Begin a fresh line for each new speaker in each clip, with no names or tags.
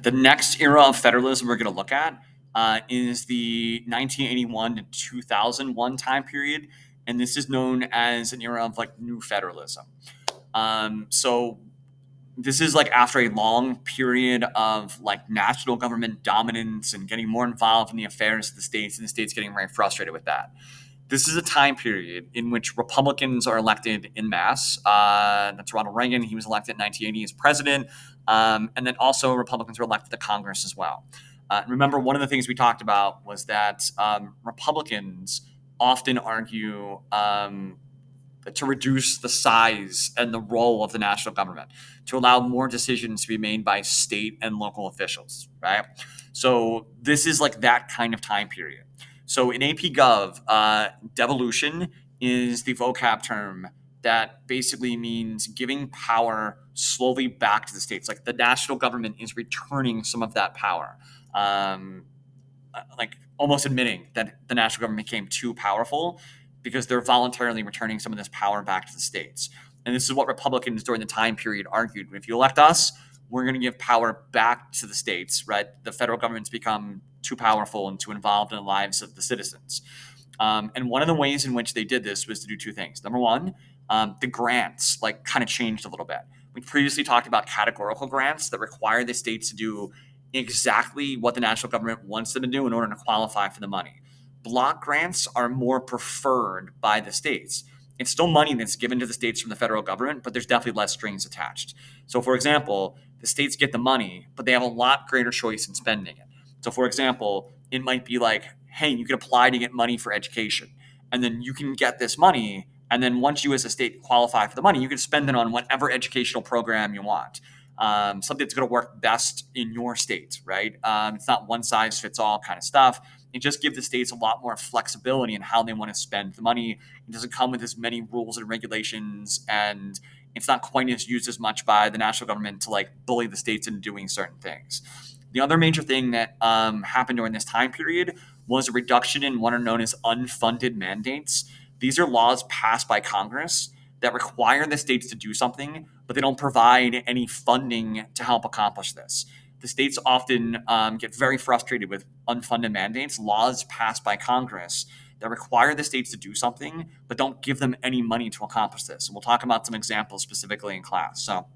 The next era of federalism we're going to look at is the 1981 to 2001 time period, and this is known as an era of like new federalism. So this is like after a long period of like national government dominance and getting more involved in the affairs of the states, and the states getting very frustrated with that. This is a time period in which Republicans are elected in mass. That's Ronald Reagan. He was elected in 1980 as president. And then also Republicans were elected to Congress as well. Remember, one of the things we talked about was that Republicans often argue to reduce the size and the role of the national government, to allow more decisions to be made by state and local officials, right? So this is like that kind of time period. So in AP Gov, devolution is the vocab term that basically means giving power slowly back to the states. Like the national government is returning some of that power, like almost admitting that the national government became too powerful because they're voluntarily returning some of this power back to the states. And this is what Republicans during the time period argued. If you elect us, we're going to give power back to the states, right? The federal government's become too powerful and too involved in the lives of the citizens. And one of the ways in which they did this was to do two things. Number one, the grants like kind of changed a little bit. We previously talked about categorical grants that require the states to do exactly what the national government wants them to do in order to qualify for the money. Block grants are more preferred by the states. It's still money that's given to the states from the federal government, but there's definitely less strings attached. So, for example, the states get the money, but they have a lot greater choice in spending it. So, for example, it might be like, hey, you can apply to get money for education, and then you can get this money. And then once you as a state qualify for the money, you can spend it on whatever educational program you want. Something that's going to work best in your state, right? It's not one size fits all kind of stuff. It just gives the states a lot more flexibility in how they want to spend the money. It doesn't come with as many rules and regulations, and it's not quite as used as much by the national government to like bully the states into doing certain things. The other major thing that happened during this time period was a reduction in what are known as unfunded mandates. These are laws passed by Congress that require the states to do something, but they don't provide any funding to help accomplish this. The states often get very frustrated with unfunded mandates, laws passed by Congress that require the states to do something, but don't give them any money to accomplish this. And we'll talk about some examples specifically in class. So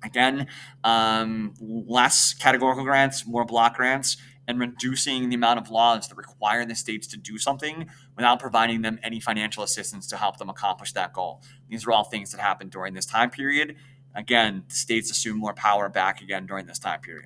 again, less categorical grants, more block grants, and reducing the amount of laws that require the states to do something without providing them any financial assistance to help them accomplish that goal. These are all things that happened during this time period. Again, the states assume more power back again during this time period.